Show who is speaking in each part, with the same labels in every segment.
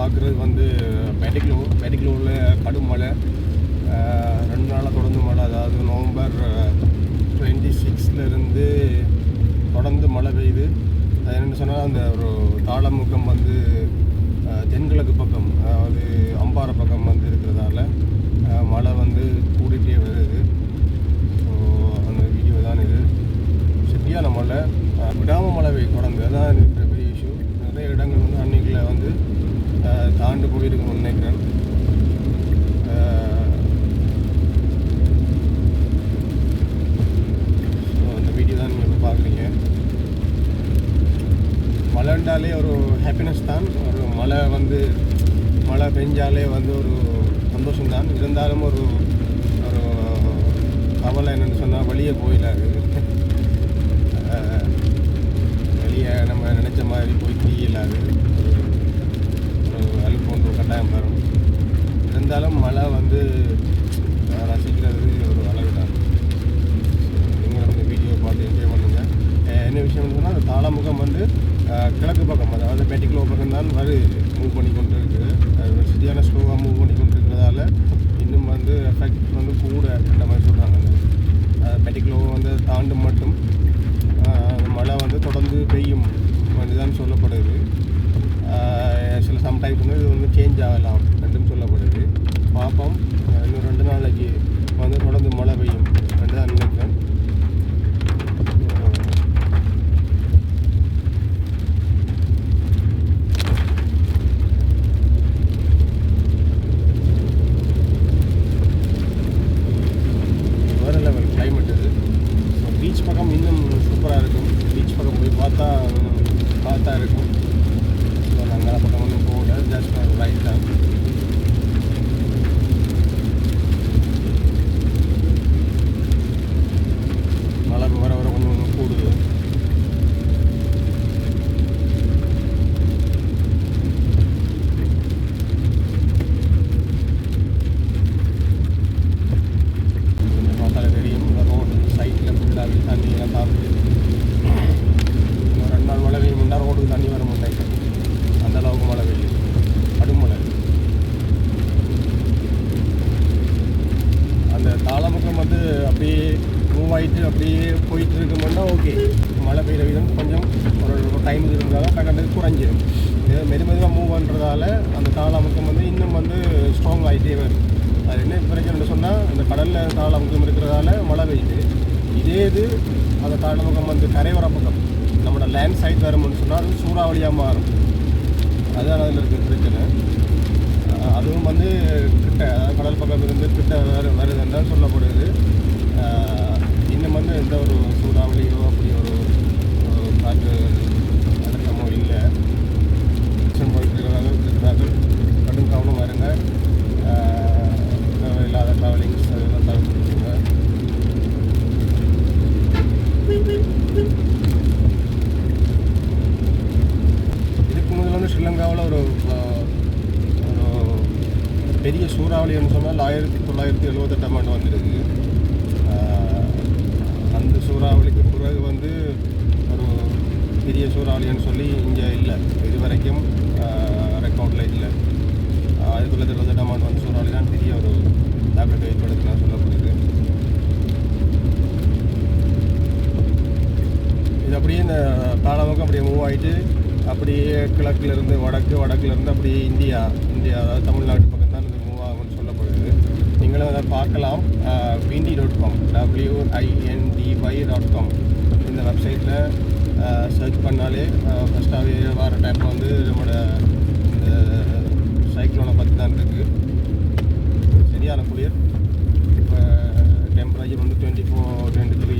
Speaker 1: பார்க்குறது வந்து பேட்டிக்லோவில் கடும் மழை, 2 நாளாக தொடர்ந்து மழை. அதாவது நவம்பர் 26 தொடர்ந்து மழை பெய்யுது. அது என்னென்னு சொன்னால் அந்த ஒரு தாளமுகம் வந்து தென்கிழக்கு பக்கம், அதாவது அம்பாறை பக்கம் வந்து இருக்கிறதால மழை வந்து கூடிட்டே வருது. ஸோ அந்த வீடியோ தான் இது. சரியான மழை, விடாமல் மழை பெய்யும் தொடர்ந்து. அதுதான் இருக்கிற பெரிய இஷ்யூ. நிறைய இடங்கள் வந்து அன்னைக்குள்ள வந்து தாண்டு போயிருக்குன்னு நினைக்கிறேன். ஸோ அந்த வீடியோ தான் நீங்கள் பார்க்குறீங்க. மழைண்டாலே ஒரு ஹாப்பினஸ் தான். ஒரு மழை பெஞ்சாலே வந்து ஒரு சந்தோஷம்தான். இருந்தாலும் ஒரு கவலை என்னென்னு சொன்னால் வெளியே போயிடாது. வெளியே நம்ம நினச்ச மாதிரி போய் தீயில்லாது. ஒரு அலுப்பு ஒன்று கட்டாயம் வரும். இருந்தாலும் மழை வந்து ரசிக்கிறது ஒரு அழகு தான். நீங்களும் இந்த வீடியோ பார்த்து என்ஜாய் பண்ணுங்கள். என்ன விஷயம்னு சொன்னால் அந்த தாளமுகம் வந்து கிழக்கு பக்கம், அதாவது பேட்டிக்லோ பக்கம் தான் மூவ் பண்ணி கொண்டு இருக்குது. சரியான ஸ்லோவாக மூவ் பண்ணி கொண்டு இருக்கிறதால இன்னும் வந்து எஃபெக்ட் வந்து கூட இந்த மாதிரி சொல்கிறாங்க. அந்த பேட்டிக்லோ வந்து தாண்டும் மட்டும் மழை வந்து தொடர்ந்து பெய்யும் தான் சொல்லப்படுது. சில சம்டைம்ஸ் வந்து இது வந்து சேஞ்ச் ஆகலாம் என்றும் சொல்லப்படுது. பார்ப்போம். இன்னும் 2 நாளைக்கு வந்து தொடர்ந்து மழை பெய்யும் என்று தான் நினைக்கிறேன். வேறு லெவல் கிளைமேட் இது. பீச் பக்கம் இன்னும் சூப்பராக இருக்கும். பீச் பக்கம் போய் பார்த்தா இருக்கும். ஸோ நாங்கள் பக்கம் ஒன்றும் போகல, ஜஸ்ட் ரைட் தான். மழை வர கொஞ்சம் கூடுது. பார்த்தாலே தெரியும், ரோடு சைட்டில் ஃபுல்லாக தண்ணியெல்லாம் தாக்குது. இன்னும் 2 நாள் மழை பெய்யும், ரோடுக்கு தண்ணி வர முடியாது. அந்த அளவுக்கு மழை பெய்யுது, கடுமழை. அந்த தாளமுகம் வந்து அப்படியே மூவ் ஆகிட்டு அப்படியே போயிட்டு இருக்கோம்னா ஓகே, மழை பெய்கிற விதம் கொஞ்சம் ஒரு டைமுக்கு இருந்தாலும் டக்குனு குறைஞ்சிடும். மெதுவாக மூவ் பண்ணுறதால அந்த தாளமுகம் வந்து இன்னும் வந்து ஸ்ட்ராங் ஆகிட்டே வரும். அது என்ன பிரச்சனைன்னு சொன்னால், அந்த கடலில் தாளமுகம் இருக்கிறதால மழை பெய்யுது. இது அந்த தாளமுகம் வந்து கரையோர பக்கம் நம்மளோட லேண்ட் சைட் வரும்னு சொன்னால் அது சூறாவளியாக மாறும். அதுதான் அதில் இருக்கிற பிரச்சனை. அதுவும் வந்து கிட்ட, கடல் பக்கம் இருந்து கிட்ட வருதுன்னு சொல்லப்படுது. இன்னும் வந்து எந்த ஒரு சூறாவளியோ அப்படி ஒரு காற்று அடக்கமோ இல்லை. இருக்கிறார்கள். கடும் கவனமாக இருங்க. இல்லாத ட்ராவலிங்ஸ் அதெல்லாம் தவிர்த்துருங்க. இதுக்கு முதல்ல வந்து ஸ்ரீலங்காவில் ஒரு பெரிய சூறாவளின்னு சொன்னால் 1978ஆம் ஆண்டு வந்திருக்கு. அந்த சூறாவளிக்கு பிறகு வந்து ஒரு பெரிய சூறாவளின்னு சொல்லி இங்கே இல்லை, இது வரைக்கும் ரெக்கார்டில் இல்லை. 1978ஆம் ஆண்டு வந்த சூறாவளி தான் பெரிய ஒரு தாக்கத்தை ஏற்படுத்தினா சொல்லப்படுது. இது அப்படியே இந்த தாளமுகம் அப்படியே மூவ் ஆகிட்டு அப்படியே கிழக்கிலிருந்து வடக்குலேருந்து அப்படியே இந்தியா அதாவது தமிழ்நாட்டு பக்கம் தான் இது மூவ் ஆகும்னு சொல்லப்படுது. நீங்களும் அதை பார்க்கலாம். windy.com windy.com இந்த வெப்சைட்டில் சர்ச் பண்ணாலே ஃபஸ்ட்டாகவே வர டைமில் வந்து நம்மளோட இந்த சைக்ளோனை பற்றி தான் இருக்குது. சரியான குளிர். இப்போ டெம்பரேச்சர் வந்து 24-23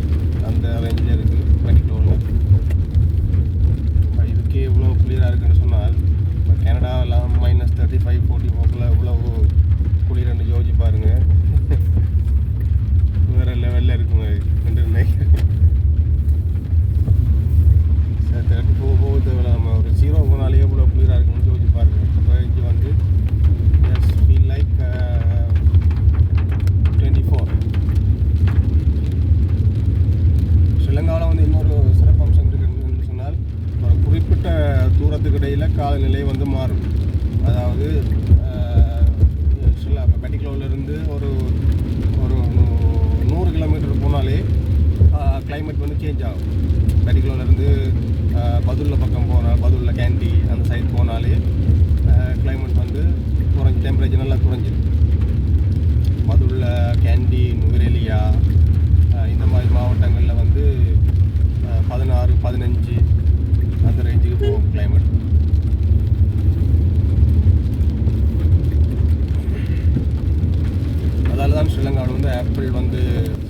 Speaker 1: அந்த ரேஞ்சில் இருக்குது பேட்டிக்லோவில். இதுக்கே இவ்வளோ குளிராக இருக்குதுன்னு சொன்னால் இப்போ கனடாவெல்லாம் -35-44 இவ்வளவு குளிர்னு யோசிச்சு பாருங்கள். வேறு லெவலில் இருக்குங்க ரெண்டு நினைக்கிறேன். சார் 34 போகுது. நம்ம ஒரு 0 போனாலே இவ்வளோ குளிராக இருக்குன்னு யோசிச்சு பாருங்கள். இப்போ இங்கே வந்து ஜஸ்ட் ஃபீல் லைக் 24. ஸ்ரீலங்காவில் வந்து இன்னொரு சிறப்பம்சம் இருக்குன்னு சொன்னால், ஒரு குறிப்பிட்ட தூரத்துக்கு இடையில் காலநிலை வந்து மாறும். அதாவது பெட்டிக்லோவிலேருந்து ஒரு ஒரு 100 கிலோமீட்டர் போனாலே கிளைமேட் வந்து சேஞ்ச் ஆகும். பெட்டிக்லோவிலேருந்து பதுல்ல பக்கம் போனால், பதுல்ல கேண்டி அந்த சைட் போனாலே கிளைமேட் வந்து குறைஞ்சி, டெம்பரேச்சர் நல்லா குறைஞ்சிடும். பதுல்ல, கேண்டி, நுவரெலியா இந்த மாதிரி மாவட்டங்களில் வந்து 16, 15 அந்த ரேஞ்சுக்கு போகும் கிளைமேட். அதால் தான் ஸ்ரீலங்காவில் வந்து ஆப்பிள் வந்து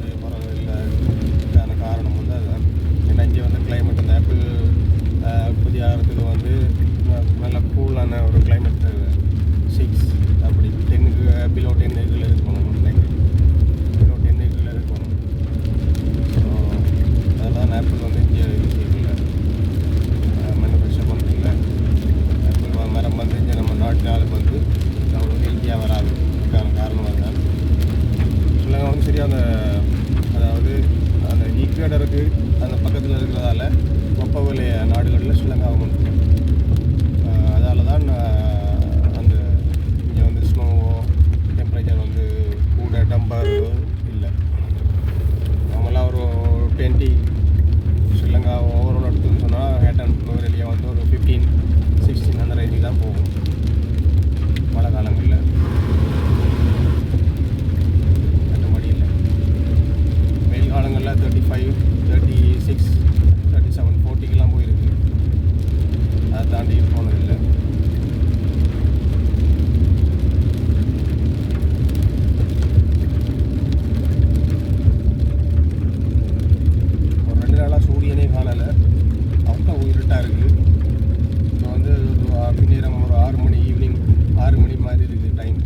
Speaker 1: செய்யப்படவில்லைக்கான காரணம் வந்து அதுதான். ஏன்னா இங்கே வந்து கிளைமேட் அந்த ஆப்பிள் உற்பத்தி ஆகிறதுக்கு வந்து நல்ல கூலான ஒரு கிளைமேட் 6 அப்படி 10க்கு பிலோ 10 இருக்கணும், பிலோ 10 இருக்கணும். ஸோ அதெல்லாம் ஆப்பிள் வந்து இங்கே இல்லை, மேனுஃபேக்சர் பண்ணுறதில்ல. ஆப்பிள் மரம் வந்து இங்கே நம்ம நாட்டினாலும் வந்து அவ்வளோ ஹெல்த்தியாக வராது. அதுக்கான காரணம் அதுதான். ஸ்ரீலங்கா வந்து சரியாக அதாவது அந்த ஈக்குவேட்டருக்கு அந்த பக்கத்தில் இருக்கிறதால வெப்பவெளி நாடுகளில் ஸ்ரீலங்காவும் உண்டு. அதால் தான் அந்த இங்கே வந்து ஸ்னோவோ டெம்பரேச்சர் வந்து கூட டம்பர் இல்லை. நம்மளாம் ஒரு 20 ஸ்ரீலங்கா ஓவரால் எடுத்துன்னு சொன்னால் ஹேட்டன் நுவரெலியா வந்து ஒரு 15, 16 அந்த ரேஞ்சுக்கு தான் போகும் மழை காலங்களில். மற்றபடி இல்லை. வெயில் காலங்களில் 35, 36, 37, 40க்கெல்லாம் போயிருக்கு. அதை தாண்டி போனதில்லை. ஒரு 2 நாளாக சூரியனே காணலை, அவ்வளோ இருட்டாக இருக்குது. இப்போ வந்து பின்னேரம் ஒரு 6 மணி, ஈவினிங் 6 மணி மாதிரி இருக்குது டைம்.